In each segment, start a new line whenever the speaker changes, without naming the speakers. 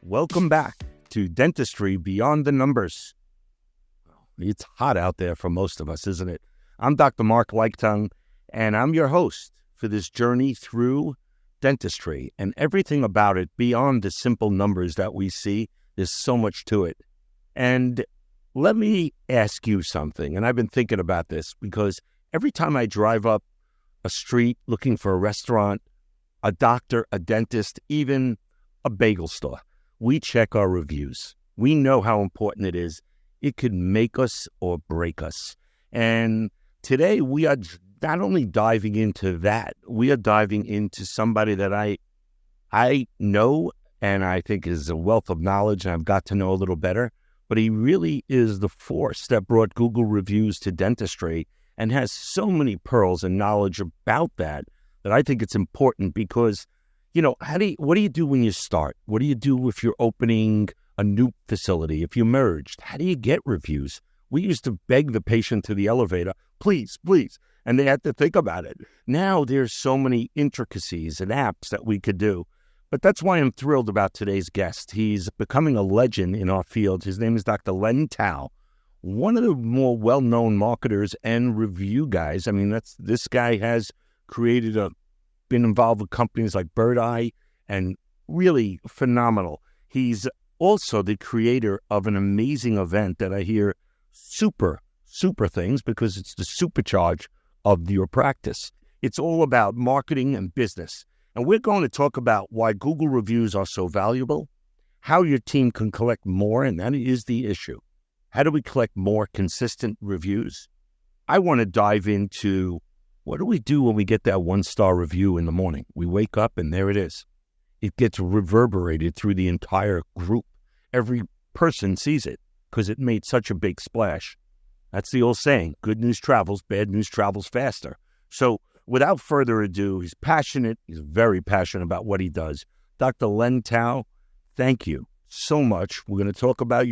Welcome back to Dentistry Beyond the Numbers. It's hot out there for most of us, isn't it? I'm Dr. Marc Liechtung, and I'm your host for this journey through dentistry and everything about it beyond the simple numbers that we see. There's so much to it. And let me ask you something, and I've been thinking about this because every time I drive up a street looking for a restaurant, a doctor, a dentist, even a bagel store, we check our reviews. We know how important it is. It could make us or break us. And today we are not only diving into that, we are diving into somebody that I know and I think is a wealth of knowledge, and I've got to know a little better. But he really is the force that brought Google reviews to dentistry and has so many pearls and knowledge about that I think it's important because, you know, what do you do when you start? What do you do if you're opening a new facility, if you merged? How do you get reviews? We used to beg the patient to the elevator, please, please, and they had to think about it. Now there's so many intricacies and apps that we could do. But that's why I'm thrilled about today's guest. He's becoming a legend in our field. His name is Dr. Len Tau, one of the more well-known marketers and review guys. I mean, this guy has been involved with companies like Bird Eye and really phenomenal. He's also the creator of an amazing event that I hear super things because it's the supercharge of your practice. It's all about marketing and business. And we're going to talk about why Google reviews are so valuable, how your team can collect more, and that is the issue. How do we collect more consistent reviews? I want to dive into what do we do when we get that 1-star review in the morning? We wake up and there it is. It gets reverberated through the entire group. Every person sees it because it made such a big splash. That's the old saying, good news travels, bad news travels faster. So without further ado, he's passionate. He's very passionate about what he does. Dr. Len Tau, thank you so much. We're going to talk about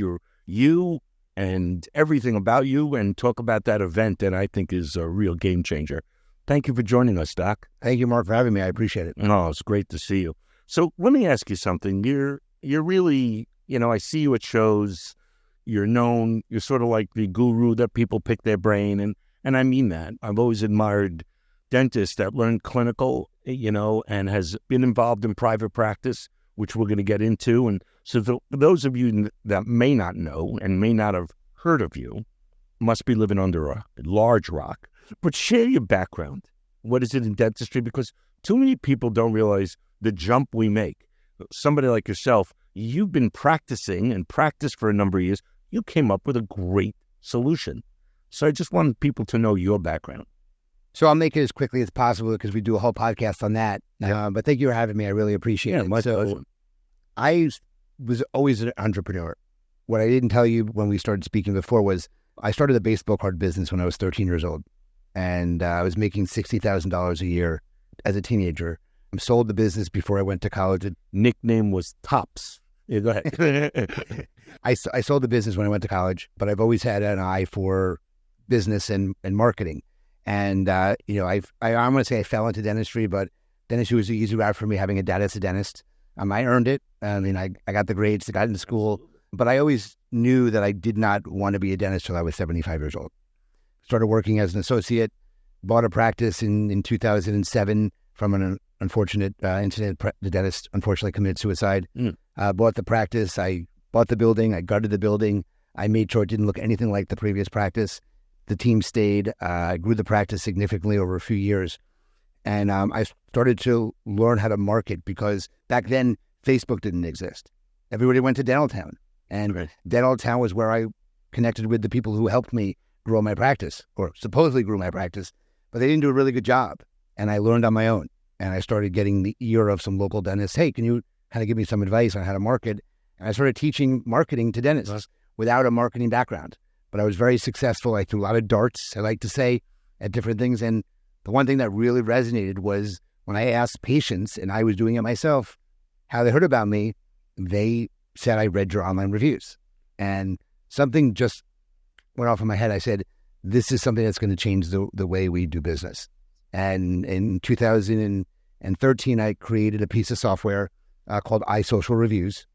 you and everything about you and talk about that event that I think is a real game changer. Thank you for joining us, Doc.
Thank you, Mark, for having me. I appreciate it.
Oh, it's great to see you. So let me ask you something. You're really, I see you at shows. You're known. You're sort of like the guru that people pick their brain. And I mean that. I've always admired dentists that learn clinical, and has been involved in private practice, which we're going to get into. And so for those of you that may not know and may not have heard of you, must be living under a large rock. But share your background. What is it in dentistry? Because too many people don't realize the jump we make. Somebody like yourself, you've been practicing and practiced for a number of years. You came up with a great solution. So I just wanted people to know your background.
So I'll make it as quickly as possible because we do a whole podcast on that. But thank you for having me. I really appreciate it.
My pleasure.
I was always an entrepreneur. What I didn't tell you when we started speaking before was I started a baseball card business when I was 13 years old. And I was making $60,000 a year as a teenager. I sold the business before I went to college.
Nickname was Tops. Yeah, go ahead.
I sold the business when I went to college, but I've always had an eye for business and marketing. And, I'm going to say I fell into dentistry, but dentistry was the easy route for me, having a dad as a dentist. I earned it. I mean, I got the grades, I got into school, but I always knew that I did not want to be a dentist till I was 75 years old. Started working as an associate, bought a practice in 2007 from an unfortunate incident. The dentist unfortunately committed suicide. Bought the practice. I bought the building. I gutted the building. I made sure it didn't look anything like the previous practice. The team stayed. I grew the practice significantly over a few years. And I started to learn how to market because back then, Facebook didn't exist. Everybody went to Dental Town. And
Right.
Dental Town was where I connected with the people who helped me grow my practice, or supposedly grew my practice, but they didn't do a really good job. And I learned on my own. And I started getting the ear of some local dentists. Hey, can you kind of give me some advice on how to market? And I started teaching marketing to dentists without a marketing background. But I was very successful. I threw a lot of darts, I like to say, at different things. And the one thing that really resonated was when I asked patients, and I was doing it myself, how they heard about me, they said, I read your online reviews. And something just went off in my head. I said, this is something that's going to change the way we do business. And in 2013, I created a piece of software called iSocial Reviews.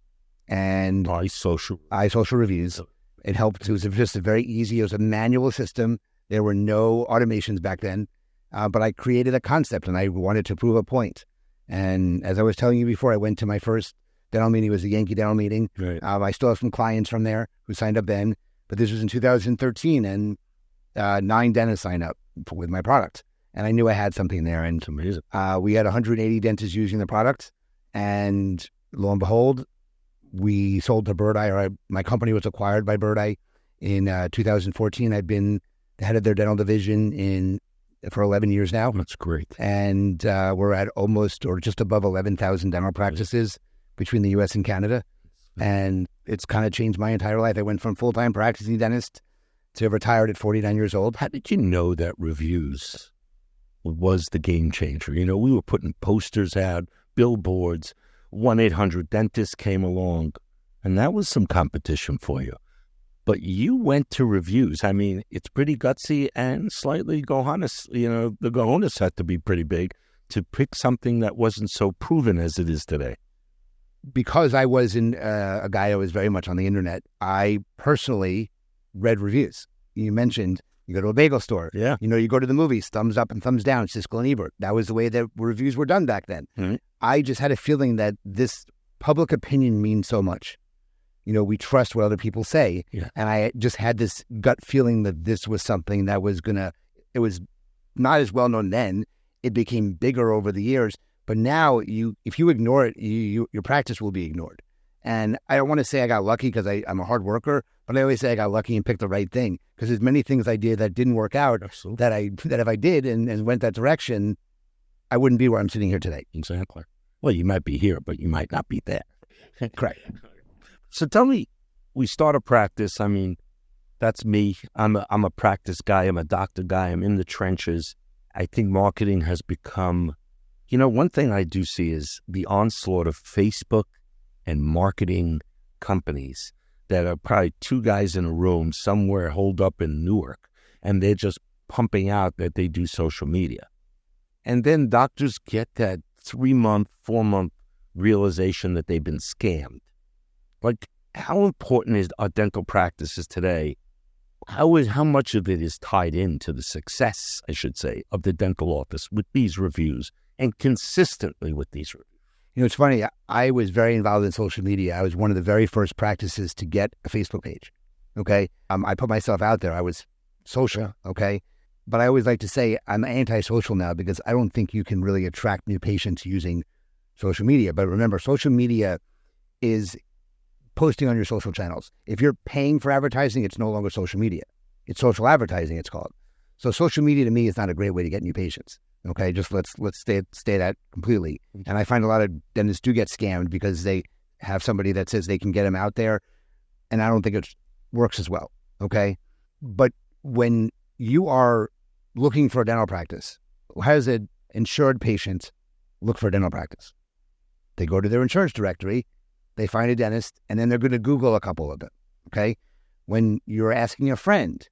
and iSocial Reviews. It helped. It was just a very easy. It was a manual system. There were no automations back then, but I created a concept and I wanted to prove a point. And as I was telling you before, I went to my first dental meeting. It was a Yankee dental meeting.
Right.
I still have some clients from there who signed up then, but this was in 2013, and 9 dentists signed up with my product. And I knew I had something there. And
It's amazing.
we had 180 dentists using the product. And lo and behold, we sold to Bird Eye, or my company was acquired by Bird Eye in 2014. I've been the head of their dental division for 11 years now.
That's great.
And we're at almost or just above 11,000 dental practices between the U.S. and Canada. And it's kind of changed my entire life. I went from full-time practicing dentist to retired at 49 years old.
How did you know that reviews was the game changer? You know, we were putting posters out, billboards, 1-800-Dentist came along, and that was some competition for you. But you went to reviews. I mean, it's pretty gutsy and slightly gohanus. You know, the gohanus had to be pretty big to pick something that wasn't so proven as it is today.
Because I was a guy who was very much on the internet, I personally read reviews. You mentioned you go to a bagel store.
Yeah.
You know, you go to the movies, thumbs up and thumbs down, Siskel and Ebert. That was the way that reviews were done back then.
Mm-hmm.
I just had a feeling that this public opinion means so much. You know, we trust what other people say.
Yeah.
And I just had this gut feeling that this was something that was it was not as well known then. It became bigger over the years. But now, if you ignore it, your practice will be ignored. And I don't want to say I got lucky because I'm a hard worker, but I always say I got lucky and picked the right thing, because there's many things I did that didn't work out.
Absolutely.
that if I did and went that direction, I wouldn't be where I'm sitting here today.
Exactly. Well, you might be here, but you might not be there.
Correct.
So tell me, we start a practice. I mean, that's me. I'm a practice guy. I'm a doctor guy. I'm in the trenches. I think marketing has become, you know, one thing I do see is the onslaught of Facebook and marketing companies that are probably 2 guys in a room somewhere holed up in Newark, and they're just pumping out that they do social media. And then doctors get that 3-month, 4-month realization that they've been scammed. Like, how important are dental practices today? How much of it is tied into the success, I should say, of the dental office with these reviews and consistently with these reviews?
You know, it's funny. I was very involved in social media. I was one of the very first practices to get a Facebook page. Okay. I put myself out there. I was social. Okay. But I always like to say I'm anti-social now, because I don't think you can really attract new patients using social media. But remember, social media is posting on your social channels. If you're paying for advertising, it's no longer social media. It's social advertising, it's called. So social media to me is not a great way to get new patients. Okay, just let's stay that completely. And I find a lot of dentists do get scammed because they have somebody that says they can get them out there, and I don't think it works as well. Okay, but when you are looking for a dental practice, how does an insured patient look for a dental practice? They go to their insurance directory, they find a dentist, and then they're going to Google a couple of them. Okay, when you're asking a friend,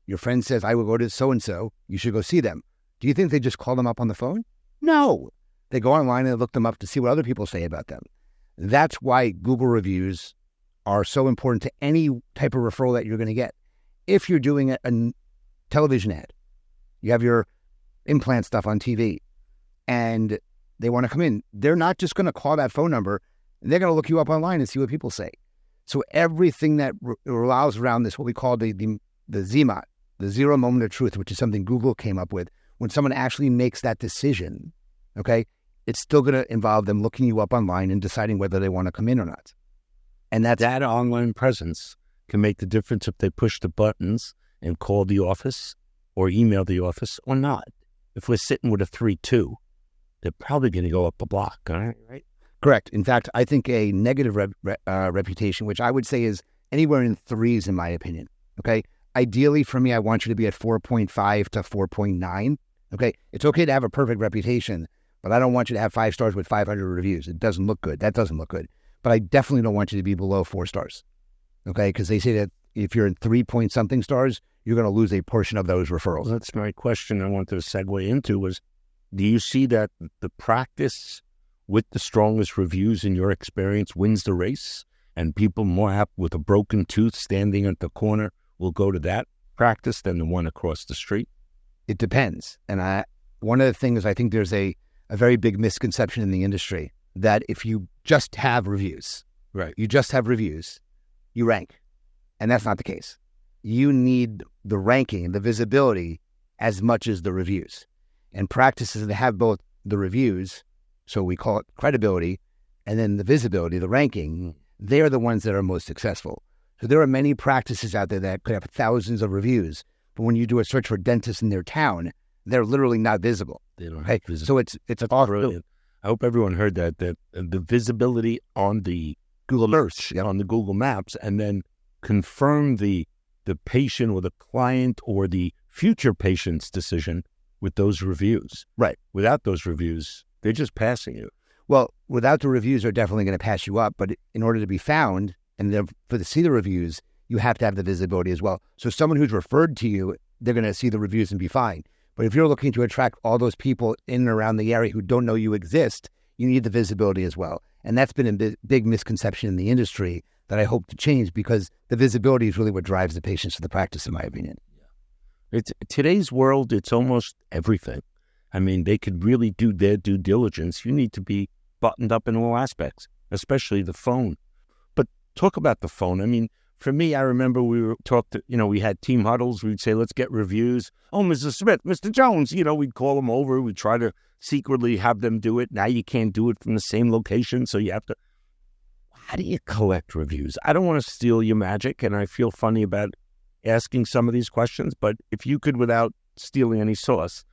your friend says, "I will go to so and so. You should go see them." Do you think they just call them up on the phone? No. They go online and look them up to see what other people say about them. That's why Google reviews are so important to any type of referral that you're going to get. If you're doing a television ad, you have your implant stuff on TV, and they want to come in, they're not just going to call that phone number. They're going to look you up online and see what people say. So everything that revolves around this, what we call the ZMOT, the zero moment of truth, which is something Google came up with. When someone actually makes that decision, okay, it's still going to involve them looking you up online and deciding whether they want to come in or not. And that
online presence can make the difference if they push the buttons and call the office or email the office or not. If we're sitting with a 3-2, they're probably going to go up the block, right?
Correct. In fact, I think a negative reputation, which I would say is anywhere in 3s in my opinion, okay? Ideally for me, I want you to be at 4.5 to 4.9. Okay, it's okay to have a perfect reputation, but I don't want you to have 5 stars with 500 reviews. It doesn't look good. That doesn't look good. But I definitely don't want you to be below 4 stars. Okay, because they say that if you're in 3-point-something stars, you're going to lose a portion of those referrals.
Well, that's my question I wanted to segue into was, do you see that the practice with the strongest reviews in your experience wins the race? and people more apt with a broken tooth standing at the corner will go to that practice than the one across the street?
It depends. And one of the things, I think there's a very big misconception in the industry that if you just have reviews,
Right.
you just have reviews, you rank. And that's not the case. You need the ranking and the visibility as much as the reviews. And practices that have both the reviews, so we call it credibility, and then the visibility, the ranking, they're the ones that are most successful. So there are many practices out there that could have thousands of reviews, but when you do a search for dentists in their town, they're literally not visible.
They don't
Okay?
have visibility.
So it's a
Brilliant. I hope everyone heard that the visibility on the
Google Earth,
on the Google Maps, and then confirm the patient or the client or the future patient's decision with those reviews.
Right.
Without those reviews, they're just passing you.
Well, without the reviews, they're definitely going to pass you up. But in order to be found and then to see the reviews, you have to have the visibility as well. So someone who's referred to you, they're going to see the reviews and be fine. But if you're looking to attract all those people in and around the area who don't know you exist, you need the visibility as well. And that's been a big misconception in the industry that I hope to change, because the visibility is really what drives the patients to the practice, in my opinion.
It's today's world. It's almost everything. I mean, they could really do their due diligence. You need to be buttoned up in all aspects, especially the phone. But talk about the phone. I mean, for me, I remember we had team huddles. We'd say, let's get reviews. Oh, Mrs. Smith, Mr. Jones, we'd call them over. We'd try to secretly have them do it. Now you can't do it from the same location, so you have to. How do you collect reviews? I don't want to steal your magic, and I feel funny about asking some of these questions, but if you could, without stealing any sauce,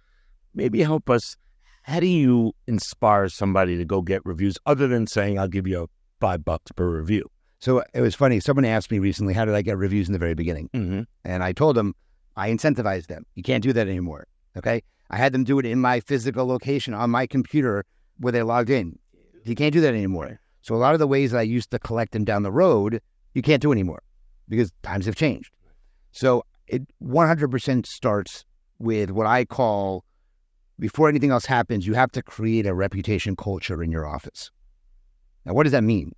maybe help us. How do you inspire somebody to go get reviews other than saying, I'll give you $5 per review?
So it was funny. Someone asked me recently, how did I get reviews in the very beginning?
Mm-hmm.
And I told them, I incentivized them. You can't do that anymore. Okay. I had them do it in my physical location on my computer where they logged in. You can't do that anymore. So a lot of the ways that I used to collect them down the road, you can't do anymore because times have changed. So it 100% starts with what I call, before anything else happens, you have to create a reputation culture in your office. Now, what does that mean?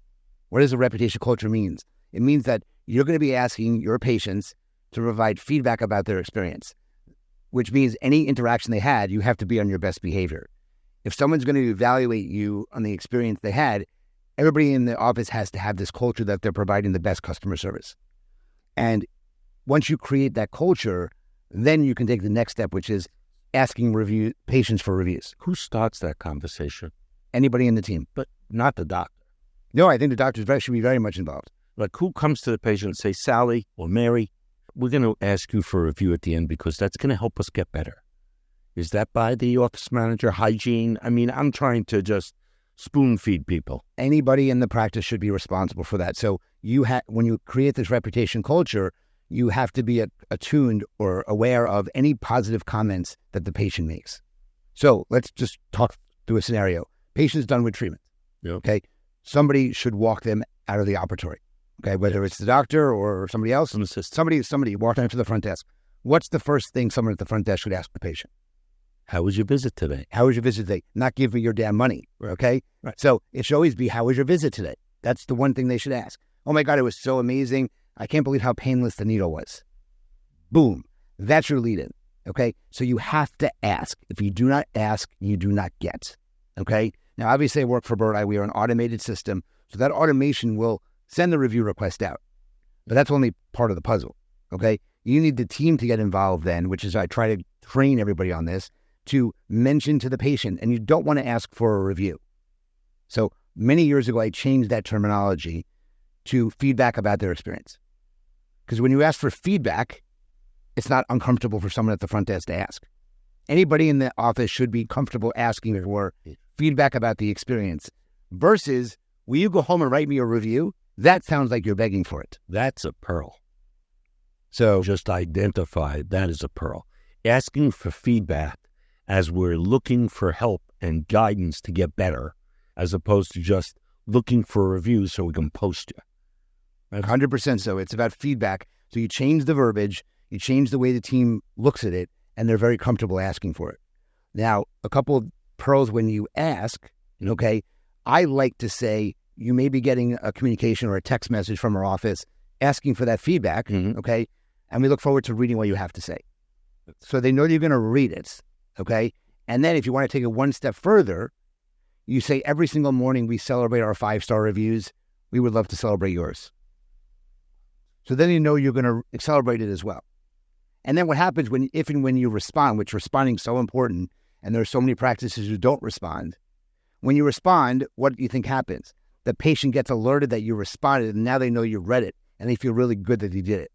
What does a reputation culture mean? It means that you're going to be asking your patients to provide feedback about their experience, which means any interaction they had, you have to be on your best behavior. If someone's going to evaluate you on the experience they had, everybody in the office has to have this culture that they're providing the best customer service. And once you create that culture, then you can take the next step, which is asking patients for reviews.
Who starts that conversation?
Anybody in the team.
But not the doctor.
No, I think the doctors should be very much involved.
Like, who comes to the patient and say, Sally or Mary, we're going to ask you for a review at the end because that's going to help us get better. Is that by the office manager, hygiene? I mean, I'm trying to just spoon feed people.
Anybody in the practice should be responsible for that. So when you create this reputation culture, you have to be attuned or aware of any positive comments that the patient makes. So let's just talk through a scenario. Patient's done with treatment.
Yep.
Okay. Somebody should walk them out of the operatory. Okay. Whether it's the doctor or somebody else, somebody walk them to the front desk. What's the first thing someone at the front desk should ask the patient?
How was your visit today?
How was your visit today? Not give me your damn money. Okay.
Right.
So it should always be, how was your visit today? That's the one thing they should ask. Oh my God, it was so amazing. I can't believe how painless the needle was. Boom. That's your lead in. Okay. So you have to ask. If you do not ask, you do not get. Okay. Now, obviously I work for Bird Eye. We are an automated system. So that automation will send the review request out, but that's only part of the puzzle. Okay. You need the team to get involved then, which is I try to train everybody on this, to mention to the patient, and you don't want to ask for a review. So many years ago, I changed that terminology to feedback about their experience. Because when you ask for feedback, it's not uncomfortable for someone at the front desk to ask. Anybody in the office should be comfortable asking for feedback about the experience versus, will you go home and write me a review? That sounds like you're begging for it.
That's a pearl.
So
just identify that as a pearl. Asking for feedback as we're looking for help and guidance to get better, as opposed to just looking for a review so we can post you.
100% so. It's about feedback. So you change the verbiage, you change the way the team looks at it, and they're very comfortable asking for it. Now, a couple of pearls when you ask, okay, I like to say, you may be getting a communication or a text message from our office asking for that feedback, okay? And we look forward to reading what you have to say. So they know you're going to read it, okay? And then if you want to take it one step further, you say every single morning we celebrate our 5-star reviews. We would love to celebrate yours. So then you know you're going to celebrate it as well. And then what happens if and when you respond, which responding is so important, and there are so many practices who don't respond. When you respond, what do you think happens? The patient gets alerted that you responded, and now they know you read it, and they feel really good that you did it.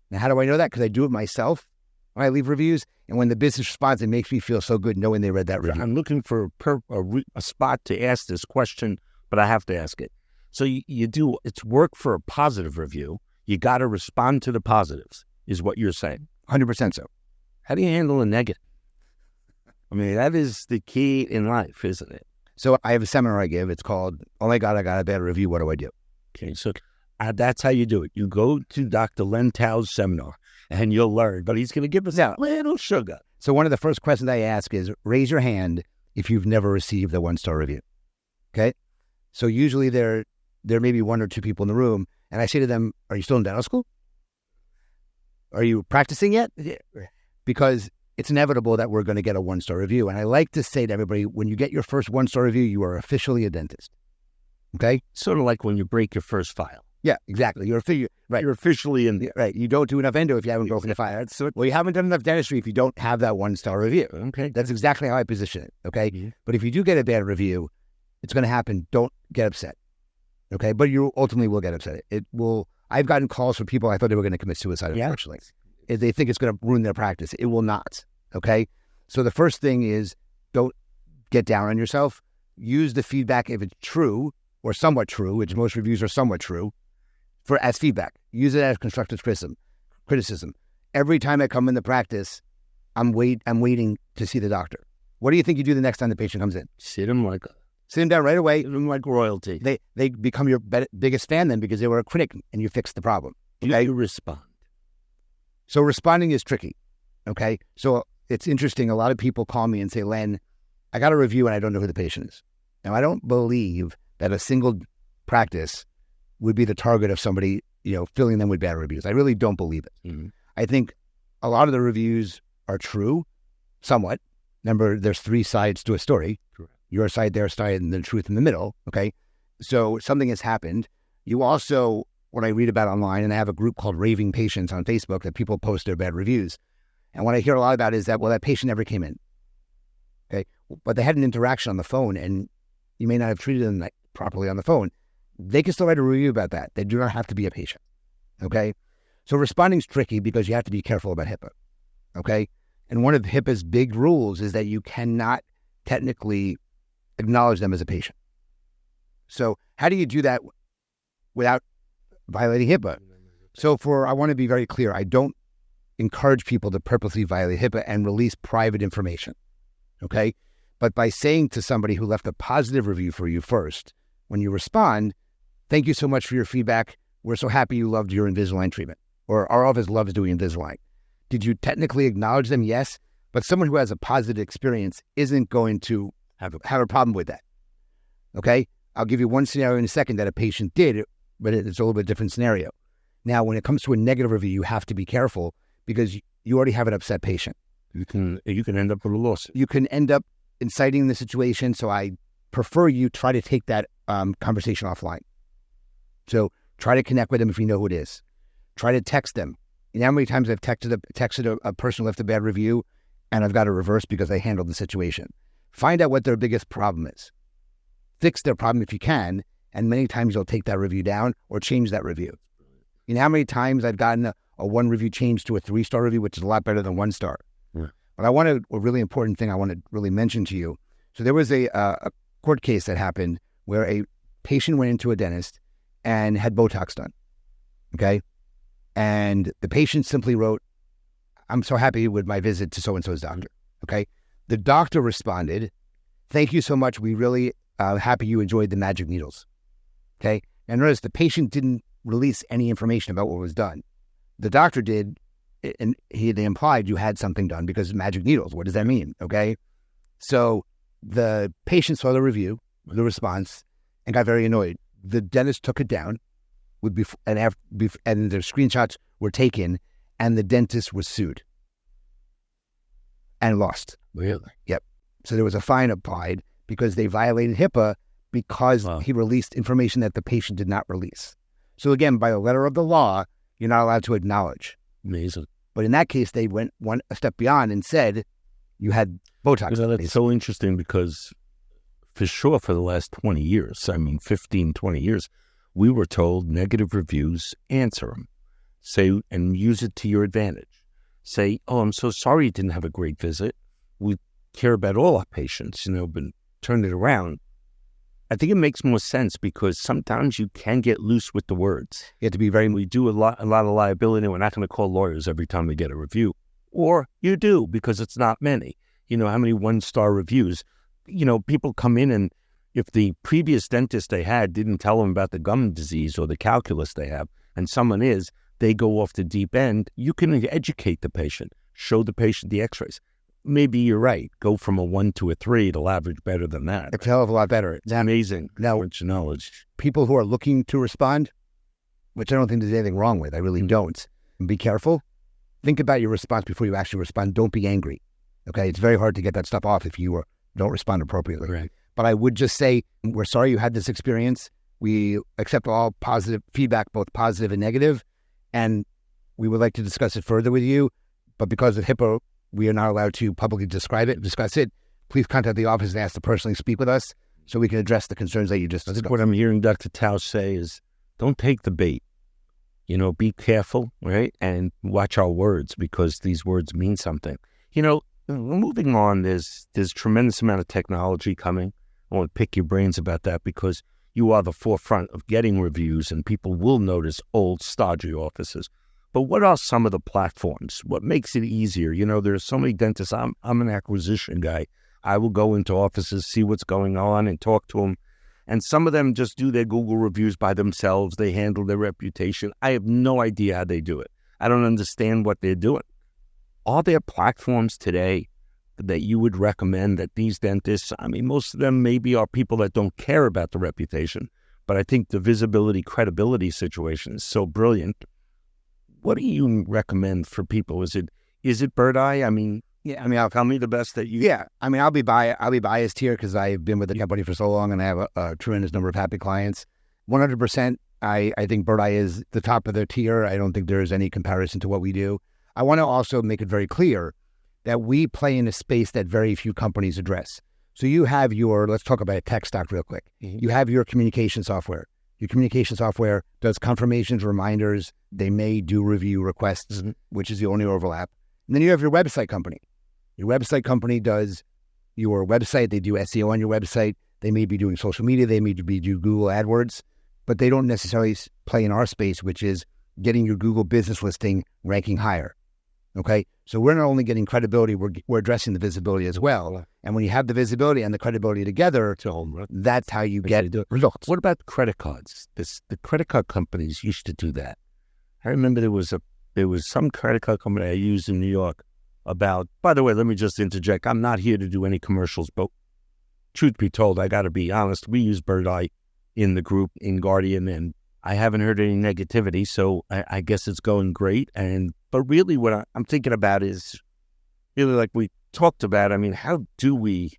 Now, how do I know that? Because I do it myself when I leave reviews, and when the business responds, it makes me feel so good knowing they read that review.
I'm looking for a spot to ask this question, but I have to ask it. So you do, it's work for a positive review. You got to respond to the positives, is what you're saying.
100% so.
How do you handle a negative? I mean, that is the key in life, isn't it?
So I have a seminar I give. It's called, "Oh my God, I got a bad review. What do I do?"
Okay, so that's how you do it. You go to Dr. Len Tau's seminar, and you'll learn. But he's going to give us a little sugar.
So one of the first questions I ask is, raise your hand if you've never received a 1-star review. Okay? So usually there may be 1 or 2 people in the room, and I say to them, "Are you still in dental school? Are you practicing yet?" Because it's inevitable that we're going to get a 1-star review. And I like to say to everybody, when you get your first 1-star review, you are officially a dentist. Okay?
Sort of like when you break your first file.
Yeah, exactly. You're
officially in.
Right. You don't do enough endo if you haven't broken the file. Well, you haven't done enough dentistry if you don't have that 1-star review.
Okay.
That's exactly how I position it. Okay? Mm-hmm. But if you do get a bad review, it's going to happen. Don't get upset. Okay? But you ultimately will get upset. It will. I've gotten calls from people I thought they were going to commit suicide, unfortunately. They think it's going to ruin their practice. It will not. Okay? So the first thing is, don't get down on yourself. Use the feedback if it's true or somewhat true, which most reviews are somewhat true, as feedback. Use it as constructive criticism. Every time I come into practice, I'm waiting to see the doctor. What do you think you do the next time the patient comes in?
Sit him
down right away.
Sit him like royalty.
They become your biggest fan then because they were a critic and you fixed the problem. Okay?
You respond.
So responding is tricky. Okay? So it's interesting. A lot of people call me and say, "Len, I got a review and I don't know who the patient is." Now, I don't believe that a single practice would be the target of somebody, filling them with bad reviews. I really don't believe it. Mm-hmm. I think a lot of the reviews are true, somewhat. Remember, there's 3 sides to a story.
Correct.
Your side, their side, and the truth in the middle, okay? So something has happened. You also, what I read about online, and I have a group called Raving Patients on Facebook that people post their bad reviews. And what I hear a lot about is that, well, that patient never came in, okay? But they had an interaction on the phone, and you may not have treated them properly on the phone. They can still write a review about that. They do not have to be a patient, okay? So responding is tricky because you have to be careful about HIPAA, okay? And one of HIPAA's big rules is that you cannot technically acknowledge them as a patient. So how do you do that without violating HIPAA? So I want to be very clear, I don't encourage people to purposely violate HIPAA and release private information, okay? But by saying to somebody who left a positive review for you first, when you respond, "Thank you so much for your feedback. We're so happy you loved your Invisalign treatment," or "Our office loves doing Invisalign." Did you technically acknowledge them? Yes. But someone who has a positive experience isn't going to have a problem with that. Okay? I'll give you one scenario in a second that a patient did, but it's a little bit different scenario. Now, when it comes to a negative review, you have to be careful because you already have an upset patient.
You can end up with a lawsuit.
You can end up inciting the situation. So I prefer you try to take that conversation offline. So try to connect with them if you know who it is. Try to text them. You know how many times I've texted a person who left a bad review and I've got a reverse because they handled the situation. Find out what their biggest problem is. Fix their problem if you can, and many times you'll take that review down or change that review. You know how many times I've gotten a 1 review changed to a 3-star review, which is a lot better than 1 star. Yeah. But a really important thing I want to really mention to you. So there was a court case that happened where a patient went into a dentist and had Botox done, okay? And the patient simply wrote, "I'm so happy with my visit to so-and-so's doctor," okay? The doctor responded, "Thank you so much. We really happy you enjoyed the magic needles," okay? And notice the patient didn't release any information about what was done. The doctor did, and they implied you had something done because magic needles. What does that mean, okay? So the patient saw the review, the response, and got very annoyed. the dentist took it down, and their screenshots were taken, and the dentist was sued and lost.
Really?
Yep. So there was a fine applied because they violated HIPAA because he released information that the patient did not release. So again, by the letter of the law, you're not allowed to acknowledge.
Amazing.
But in that case, they went a step beyond and said you had Botox.
That's so interesting because for sure for the last 20 years, 15, 20 years, we were told negative reviews, answer them. Say, and use it to your advantage. Say, oh, I'm so sorry you didn't have a great visit. We care about all our patients, but turn it around. I think it makes more sense because sometimes you can get loose with the words.
You have to be
we do a lot of liability. We're not going to call lawyers every time we get a review. Or you do because it's not many. How many one-star reviews? People come in and if the previous dentist they had didn't tell them about the gum disease or the calculus they have, and someone they go off the deep end, you can educate the patient, show the patient the x-rays. Maybe you're right. Go from a 1 to a 3, it'll average better than that.
It's a hell of a lot better.
It's amazing.
Now,
much knowledge.
People who are looking to respond, which I don't think there's anything wrong with, I really don't. Be careful. Think about your response before you actually respond. Don't be angry. Okay? It's very hard to get that stuff off if you don't respond appropriately.
Right.
But I would just say, we're sorry you had this experience. We accept all positive feedback, both positive and negative, and we would like to discuss it further with you. But because of HIPAA, we are not allowed to publicly discuss it. Please contact the office and ask to personally speak with us so we can address the concerns that you just discussed.
What I'm hearing Dr. Tau say is, don't take the bait. Be careful, right? And watch our words because these words mean something. Moving on, there's tremendous amount of technology coming. I want to pick your brains about that because you are the forefront of getting reviews and people will notice old, stodgy offices. But what are some of the platforms? What makes it easier? There's so many dentists. I'm an acquisition guy. I will go into offices, see what's going on and talk to them. And some of them just do their Google reviews by themselves. They handle their reputation. I have no idea how they do it. I don't understand what they're doing. Are there platforms today that you would recommend that these dentists, most of them maybe are people that don't care about the reputation, but I think the visibility, credibility situation is so brilliant. What do you recommend for people? Is it Bird Eye?
I'll
tell me the best that you.
Yeah, I'll be biased here because I've been with the company for so long and I have a tremendous number of happy clients. 100%, I think Bird Eye is the top of their tier. I don't think there is any comparison to what we do. I want to also make it very clear that we play in a space that very few companies address. So you have let's talk about tech stock real quick. Mm-hmm. You have your communication software. Your communication software does confirmations, reminders. They may do review requests, which is the only overlap. And then you have your website company. Your website company does your website. They do SEO on your website. They may be doing social media. They may be doing Google AdWords, but they don't necessarily play in our space, which is getting your Google business listing ranking higher. Okay, so we're not only getting credibility, we're addressing the visibility as well. And when you have the visibility and the credibility together, that's how you get results.
What about credit cards? The credit card companies used to do that. I remember there was some credit card company I used in New York about, by the way, let me just interject. I'm not here to do any commercials, but truth be told, I got to be honest. We use Bird Eye in the group, in Guardian, and I haven't heard any negativity, so I guess it's going great. But really what I'm thinking about is really like we talked about, how do we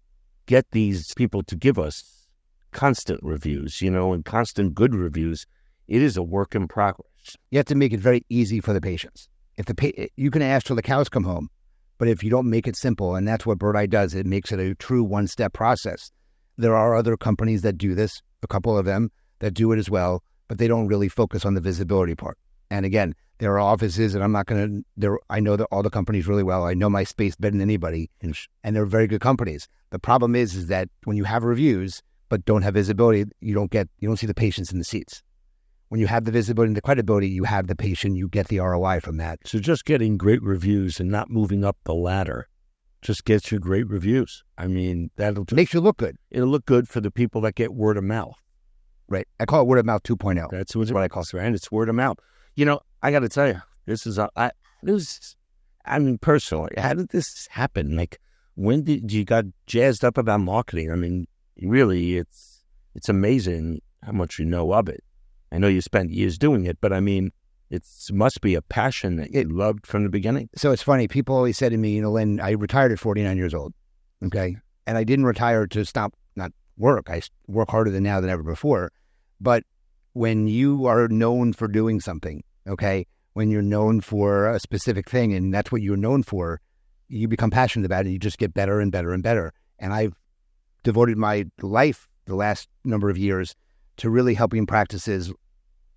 get these people to give us constant reviews, and constant good reviews? It is a work in progress.
You have to make it very easy for the patients. You can ask till the cows come home, but if you don't make it simple, and that's what Bird Eye does, it makes it a true one-step process. There are other companies that do this, a couple of them that do it as well, but they don't really focus on the visibility part. And again, there are offices, and I know that all the companies really well. I know my space better than anybody, and they're very good companies. The problem is that when you have reviews but don't have visibility, you don't see the patients in the seats. When you have the visibility and the credibility, you have the patient, you get the ROI from that.
So just getting great reviews and not moving up the ladder just gets you great reviews.
Makes you look good.
It'll look good for the people that get word of mouth.
Right. I call it word of mouth 2.0.
That's what I call it. And it's word of mouth. I got to tell you, personally, how did this happen? Like, when did you got jazzed up about marketing? Really, it's amazing how much you know of it. I know you spent years doing it, but I mean, it must be a passion that you loved from the beginning.
So it's funny. People always say to me, Len, I retired at 49 years old. Okay. And I didn't retire to stop, not work. I work harder than now than ever before. But when you are known for doing something, okay, when you're known for a specific thing and that's what you're known for, you become passionate about it. You just get better and better and better. And I've devoted my life the last number of years to really helping practices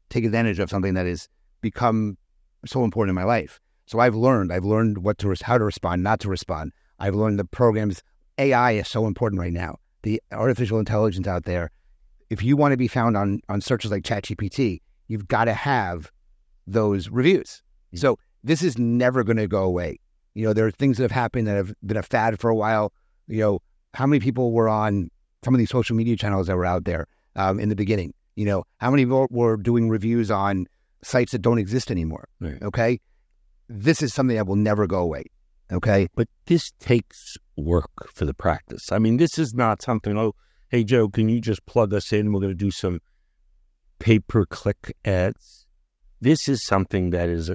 take advantage of something that has become so important in my life. So I've learned how to respond, not to respond. I've learned the programs. AI is so important right now. The artificial intelligence out there, if you want to be found on searches like ChatGPT, you've got to have those reviews. So this is never going to go away. There are things that have happened that have been a fad for a while. How many people were on some of these social media channels that were out there in the beginning? How many were doing reviews on sites that don't exist anymore?
Right.
Okay. This is something that will never go away. Okay.
But this takes work for the practice. I mean, this is not something, oh, hey, Joe, can you just plug us in? We're going to do some pay-per-click ads. This is something that is,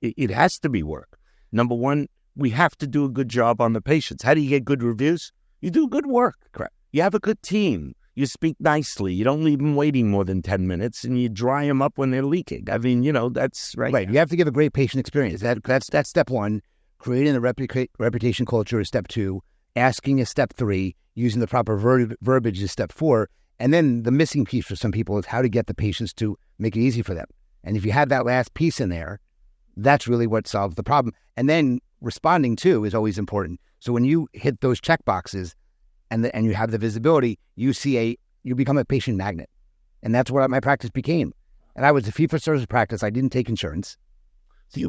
it has to be work. Number one, we have to do a good job on the patients. How do you get good reviews? You do good work.
Correct.
You have a good team. You speak nicely. You don't leave them waiting more than 10 minutes, and you dry them up when they're leaking. I mean, that's right.
Right. You have to give a great patient experience. That's step one. Creating a reputation culture is step two. Asking is step three. Using the proper verbiage is step four. And then the missing piece for some people is how to get the patients to make it easy for them. And if you have that last piece in there, that's really what solves the problem. And then responding to is always important. So when you hit those check boxes and you have the visibility, you become a patient magnet. And that's what my practice became. And I was a fee-for-service practice. I didn't take insurance.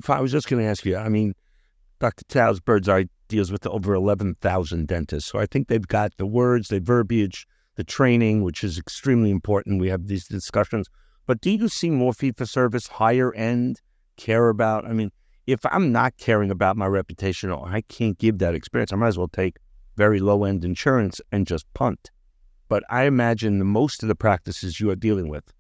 I was just going to ask you, I mean, Dr. Tau's Bird's Eye deals with over 11,000 dentists. So I think they've got the words, the verbiage, the training, which is extremely important. We have these discussions. But do you see more fee-for-service, higher end, care about? I mean, if I'm not caring about my reputation or I can't give that experience, I might as well take very low-end insurance and just punt. But I imagine most of the practices you are dealing with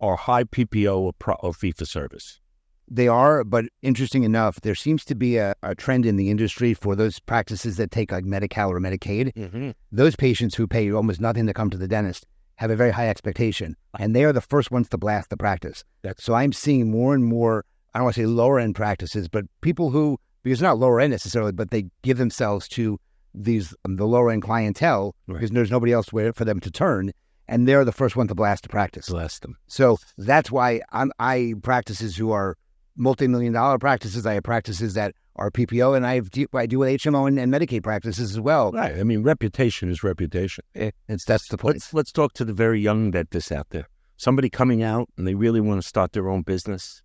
are high PPO or fee-for-service.
They are, but interesting enough, there seems to be a trend in the industry for those practices that take like Medi-Cal or Medicaid.
Mm-hmm.
Those patients who pay almost nothing to come to the dentist have a very high expectation, and they are the first ones to blast the practice. So I'm seeing more and more, I don't want to say lower end practices, but people who, because they're not lower end necessarily, but they give themselves to the lower end clientele because there's nobody else for them to turn, and they're the first one to blast the practice.
Blast them.
So that's why I practices who are multi-million-dollar practices. I have practices that are PPO, and I do with HMO and Medicaid practices as well.
Right. I mean, reputation is reputation.
That's the point.
Let's talk to the very young dentists out there. Somebody coming out and they really want to start their own business.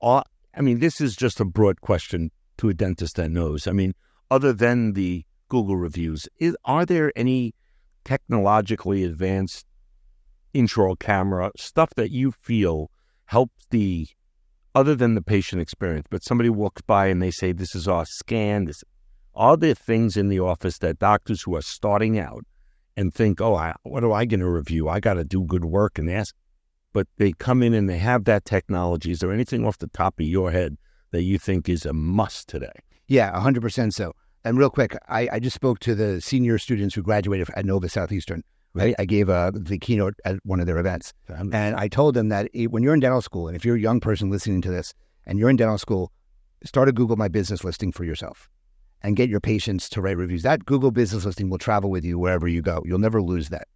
I mean, this is just a broad question to a dentist that knows. I mean, other than the Google reviews, are there any technologically advanced intraoral camera stuff that you feel helps other than the patient experience, but somebody walks by and they say, this is our scan. Are there things in the office that doctors who are starting out and think, what am I going to review? I got to do good work and ask. But they come in and they have that technology. Is there anything off the top of your head that you think is a must today?
Yeah, 100% so. And real quick, I just spoke to the senior students who graduated at Nova Southeastern. Right? I gave the keynote at one of their events. And I told them that when you're in dental school, and if you're a young person listening to this, and you're in dental school, start a Google My Business listing for yourself and get your patients to write reviews. That Google business listing will travel with you wherever you go. You'll never lose that.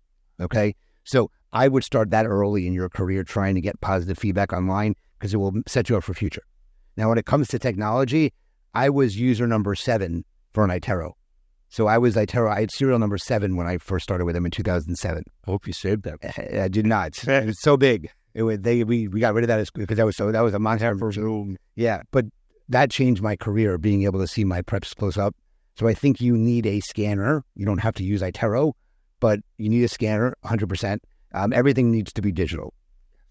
Okay? So I would start that early in your career trying to get positive feedback online because it will set you up for future. Now, when it comes to technology, I was user number 7 for an iTero. So I had serial number 7 when I first started with them in 2007.
I hope you saved that.
I did not. It was so big. We got rid of that because that was a Montana version. Yeah, but that changed my career, being able to see my preps close up. So I think you need a scanner. You don't have to use iTero, but you need a scanner, 100%. Everything needs to be digital.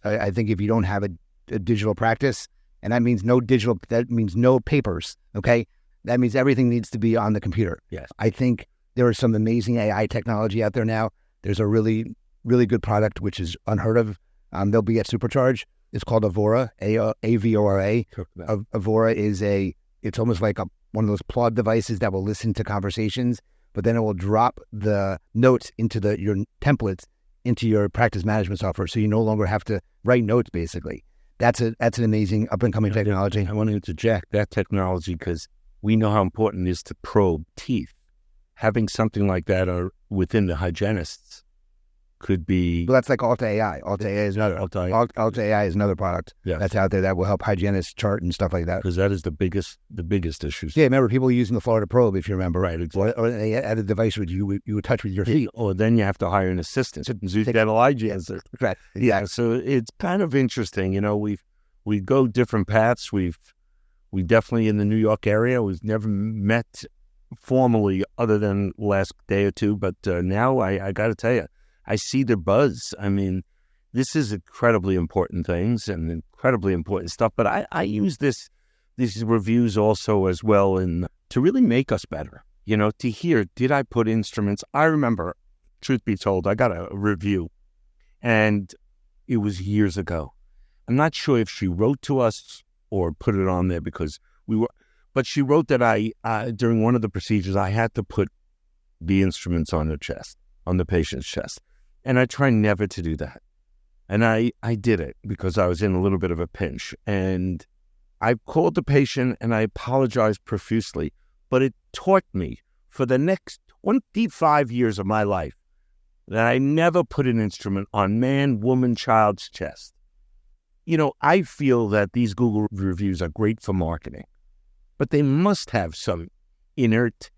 I think if you don't have a digital practice, and that means no papers, okay? That means everything needs to be on the computer.
Yes.
I think there is some amazing AI technology out there now. There's a really really good product, which is unheard of. They'll be at Supercharge. It's called Avora, Avora. Avora is it's almost like one of those Plod devices that will listen to conversations, but then it will drop the notes into your templates into your practice management software, so you no longer have to write notes, basically. That's an amazing up-and-coming technology.
I want to interject that technology because we know how important it is to probe teeth. Having something like that within the hygienists could be...
Well, that's like Alta AI. Alta AI is another. Alta AI is another product that's out there that will help hygienists chart and stuff like that.
Because that is the biggest issue.
Yeah, remember people using the Florida Probe, if you remember.
Right, exactly.
Or they had a device which you would touch with your feet.
Or then you have to hire an assistant. Dental hygienist.
Right.
Yeah, so it's kind of interesting. You know, we go different paths. We definitely in the New York area. We've never met formally other than last day or two. But now I got to tell you, I see the buzz. I mean, this is incredibly important things and incredibly important stuff. But I use these reviews also as well to really make us better. You know, to hear, did I put instruments? I remember, truth be told, I got a review, and it was years ago. I'm not sure if she wrote to us or put it on there because but she wrote that during one of the procedures, I had to put the instruments on the patient's chest. And I try never to do that. And I did it because I was in a little bit of a pinch. And I called the patient and I apologized profusely. But it taught me for the next 25 years of my life that I never put an instrument on man, woman, child's chest. You know, I feel that these Google reviews are great for marketing, but they must have some innate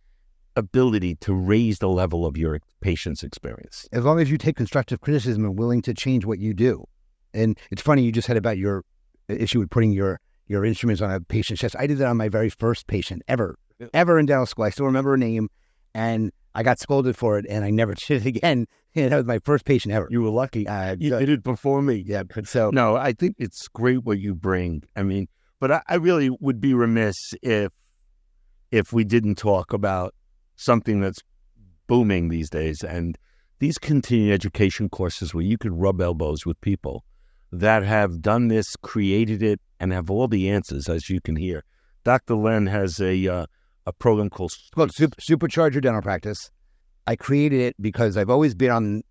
ability to raise the level of your patient's experience.
As long as you take constructive criticism and willing to change what you do. And it's funny, you just said about your issue with putting your instruments on a patient's chest. I did that on my very first patient ever in dental school. I still remember her name, and I got scolded for it, and I never did it again. And that was my first patient ever.
You were lucky. You did it before me.
Yeah. So
no, I think it's great what you bring. I mean, but I really would be remiss if we didn't talk about something that's booming these days, and these continuing education courses where you could rub elbows with people that have done this, created it, and have all the answers, as you can hear. Dr. Len has a program called
Supercharge Your Dental Practice. I created it because I've always been on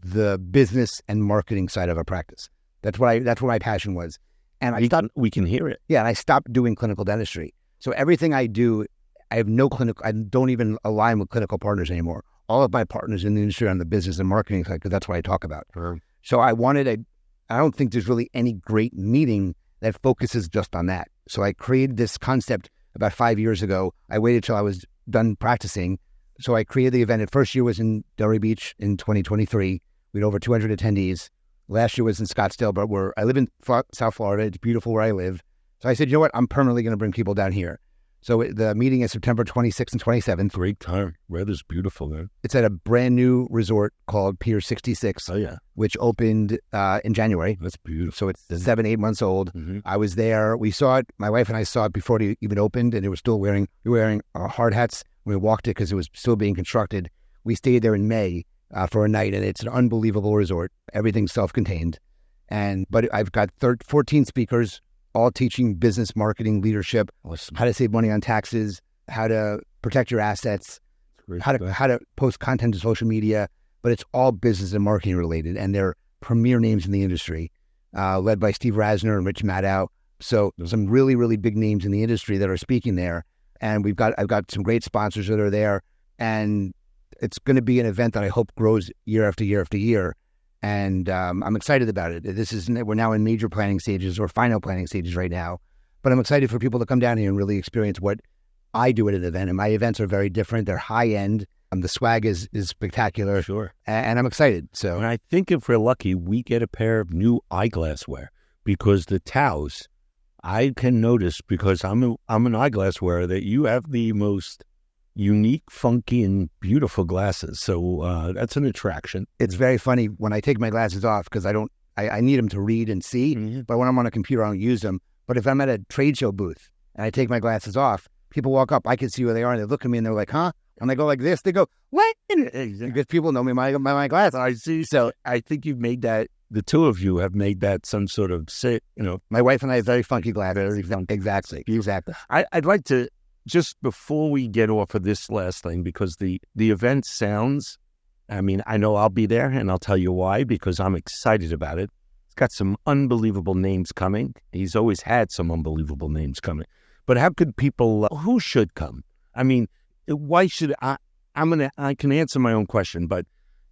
the business and marketing side of a practice. That's what my passion was. And
we can hear it.
Yeah, and I stopped doing clinical dentistry. So everything I do, I have no clinical, I don't even align with clinical partners anymore. All of my partners in the industry are on the business and marketing side, because that's what I talk about.
Sure.
So I don't think there's really any great meeting that focuses just on that. So I created this concept about 5 years ago. I waited till I was done practicing. So I created the event. The first year was in Delray Beach in 2023. We had over 200 attendees. Last year was in Scottsdale, but I live in South Florida. It's beautiful where I live. So I said, you know what? I'm permanently going to bring people down here. So the meeting is September 26th and 27th.
Great time. Weather's beautiful there.
It's at a brand new resort called Pier 66.
Oh, yeah.
Which opened in January.
That's beautiful.
So it's 7-8 months old.
Mm-hmm.
I was there. We saw it. My wife and I saw it before it even opened, and we were wearing our hard hats when we walked it because it was still being constructed. We stayed there in May for a night, and it's an unbelievable resort. Everything's self-contained. But I've got 14 speakers, all teaching business, marketing, leadership,
awesome.
How to save money on taxes, how to protect your assets, how to post content to social media. But it's all business and marketing related, and they're premier names in the industry, led by Steve Rasner and Rich Maddow. So some really, really big names in the industry that are speaking there. And I've got some great sponsors that are there, and it's going to be an event that I hope grows year after year after year. And I'm excited about it. We're now in major planning stages or final planning stages right now. But I'm excited for people to come down here and really experience what I do at an event. And my events are very different. They're high end. The swag is spectacular.
Sure.
And I'm excited. So,
and I think if we're lucky, we get a pair of new eyeglass wear, because the Taus, I can notice, because I'm an eyeglass wearer, that you have the most unique, funky, and beautiful glasses. So that's an attraction.
It's very funny when I take my glasses off, because I need them to read and see,
Mm-hmm.
but when I'm on a computer, I don't use them. But if I'm at a trade show booth and I take my glasses off, people walk up, I can see where they are, and they look at me and they're like, huh? And I go like this, they go, what?
Exactly.
Because people know me by my glasses.
I see. So I think you've made that, the two of you have made that some sort of,
My wife and I have very funky glasses.
Very funky.
Exactly.
I'd like to, just before we get off of this last thing, because the event sounds, I know I'll be there, and I'll tell you why, because I'm excited about it. It's got some unbelievable names coming. He's always had some unbelievable names coming. But how could people, who should come? Why should I can answer my own question, but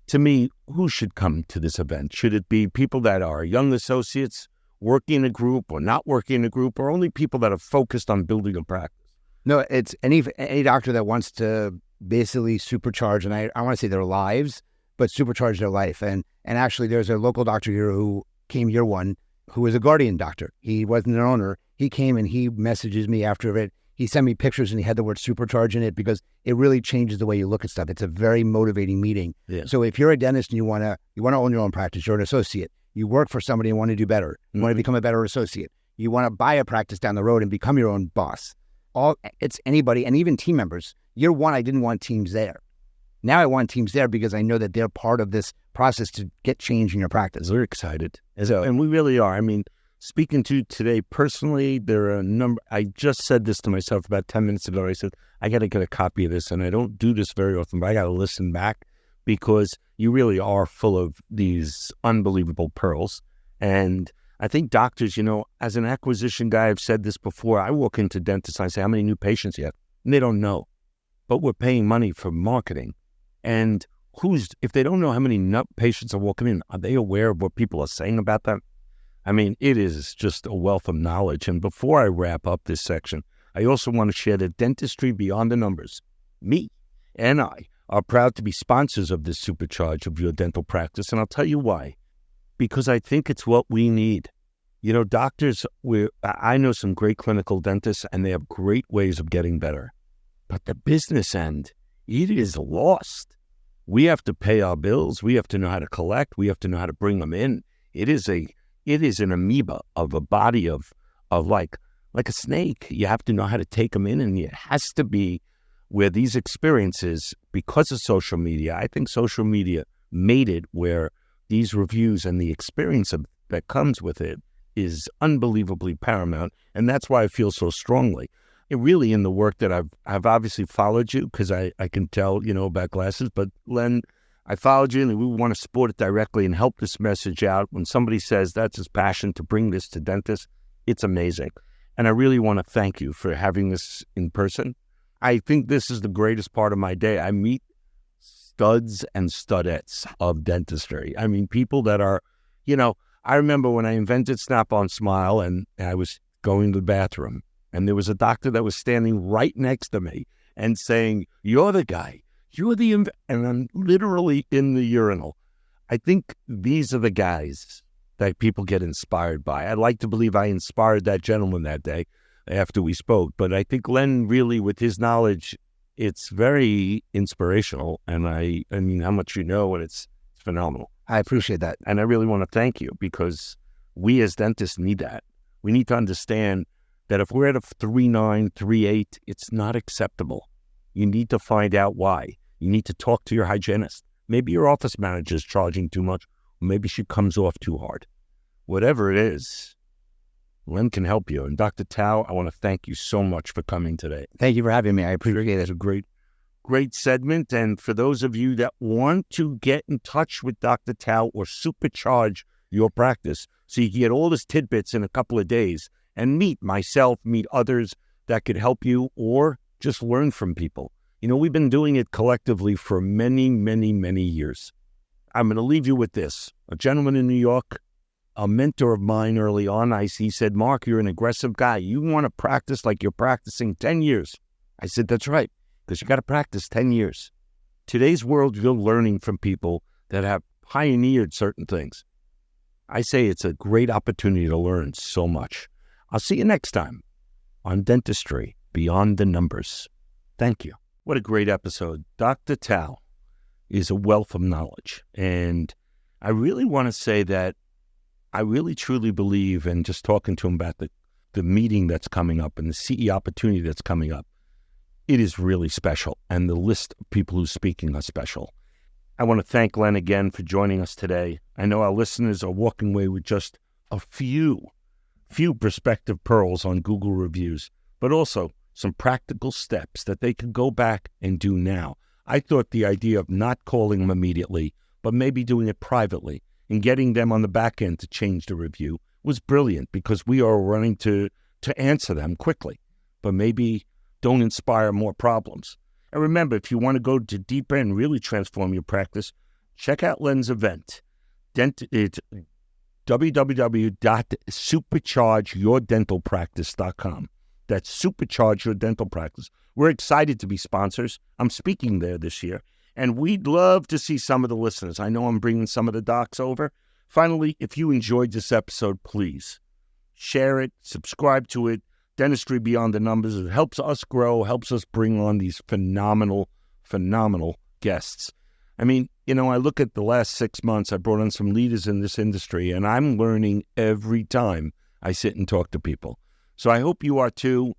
to me, who should come to this event? Should it be people that are young associates working in a group or not working in a group, or only people that are focused on building a practice?
No, it's any doctor that wants to basically supercharge, and I want to say their lives, but supercharge their life. And actually, there's a local doctor here who came year one, who was a guardian doctor. He wasn't an owner. He came and he messages me after it. He sent me pictures and he had the word supercharge in it because it really changes the way you look at stuff. It's a very motivating meeting.
Yeah.
So if you're a dentist and you want to own your own practice, you're an associate. You work for somebody and want to do better. You want to become a better associate. You want to buy a practice down the road and become your own boss. It's anybody, and even team members. Year one, I didn't want teams there. Now I want teams there because I know that they're part of this process to get change in your practice.
We're excited. And we really are. Speaking to you today personally, there are a number, I just said this to myself about 10 minutes ago. I said, I got to get a copy of this, and I don't do this very often, but I got to listen back because you really are full of these unbelievable pearls. And I think doctors, as an acquisition guy, I've said this before, I walk into dentists and I say, how many new patients you have? And they don't know. But we're paying money for marketing. And if they don't know how many patients are walking in, are they aware of what people are saying about them? It is just a wealth of knowledge. And before I wrap up this section, I also want to share that Dentistry Beyond the Numbers, me and I, are proud to be sponsors of this supercharge of your dental practice. And I'll tell you why. Because I think it's what we need. Doctors, I know some great clinical dentists, and they have great ways of getting better. But the business end, it is lost. We have to pay our bills. We have to know how to collect. We have to know how to bring them in. It is an amoeba of a body of like a snake. You have to know how to take them in, and it has to be where these experiences, because of social media, I think social media made it where these reviews and the experience that comes with it is unbelievably paramount. And that's why I feel so strongly. It really, in the work that I've obviously followed you, because I can tell, about glasses, but Len, I followed you, and we want to support it directly and help this message out. When somebody says that's his passion to bring this to dentists, it's amazing. And I really want to thank you for having this in person. I think this is the greatest part of my day. I meet studs and studettes of dentistry. People that are, I remember when I invented Snap-on Smile, and I was going to the bathroom, and there was a doctor that was standing right next to me and saying, you're the guy. You're and I'm literally in the urinal. I think these are the guys that people get inspired by. I'd like to believe I inspired that gentleman that day after we spoke. But I think Len really, with his knowledge, it's very inspirational. And how much and it's phenomenal.
I appreciate that.
And I really want to thank you, because we as dentists need that. We need to understand that if we're at a 3.9, 3.8, it's not acceptable. You need to find out why. You need to talk to your hygienist. Maybe your office manager is charging too much. Or maybe she comes off too hard. Whatever it is, Len can help you. And Dr. Tau, I want to thank you so much for coming today.
Thank you for having me. I appreciate it.
It's a great segment. And for those of you that want to get in touch with Dr. Tau or supercharge your practice so you can get all his tidbits in a couple of days and meet myself, meet others that could help you, or just learn from people. We've been doing it collectively for many, many, many years. I'm going to leave you with this. A gentleman in New York, a mentor of mine early on, he said, Mark, you're an aggressive guy. You want to practice like you're practicing 10 years. I said, that's right, because you got to practice 10 years. Today's world, you're learning from people that have pioneered certain things. I say it's a great opportunity to learn so much. I'll see you next time on Dentistry Beyond the Numbers. Thank you. What a great episode. Dr. Tau is a wealth of knowledge. And I really want to say that I really truly believe, and just talking to him about the meeting that's coming up and the CE opportunity that's coming up, it is really special, and the list of people who's speaking are special. I want to thank Len again for joining us today. I know our listeners are walking away with just a few prospective pearls on Google reviews, but also some practical steps that they can go back and do now. I thought the idea of not calling them immediately, but maybe doing it privately and getting them on the back end to change the review was brilliant, because we are running to answer them quickly, but maybe don't inspire more problems. And remember, if you want to go to deeper and really transform your practice, check out Len's event. It's www.superchargeyourdentalpractice.com. That's Supercharge Your Dental Practice. We're excited to be sponsors. I'm speaking there this year, and we'd love to see some of the listeners. I know I'm bringing some of the docs over. Finally, if you enjoyed this episode, please share it, subscribe to it. Dentistry Beyond the Numbers. It helps us grow, helps us bring on these phenomenal guests. I mean, I look at the last 6 months, I brought on some leaders in this industry, and I'm learning every time I sit and talk to people. So I hope you are too.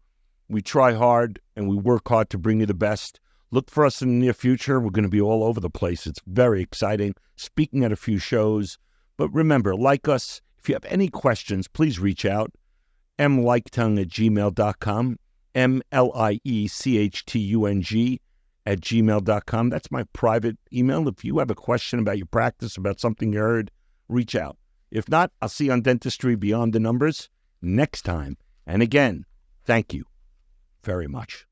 We try hard and we work hard to bring you the best. Look for us in the near future. We're going to be all over the place. It's very exciting, speaking at a few shows. But remember, like us, if you have any questions, please reach out. mliechtung@gmail.com, mliechtung@gmail.com. That's my private email. If you have a question about your practice, about something you heard, reach out. If not, I'll see you on Dentistry Beyond the Numbers next time. And again, thank you very much.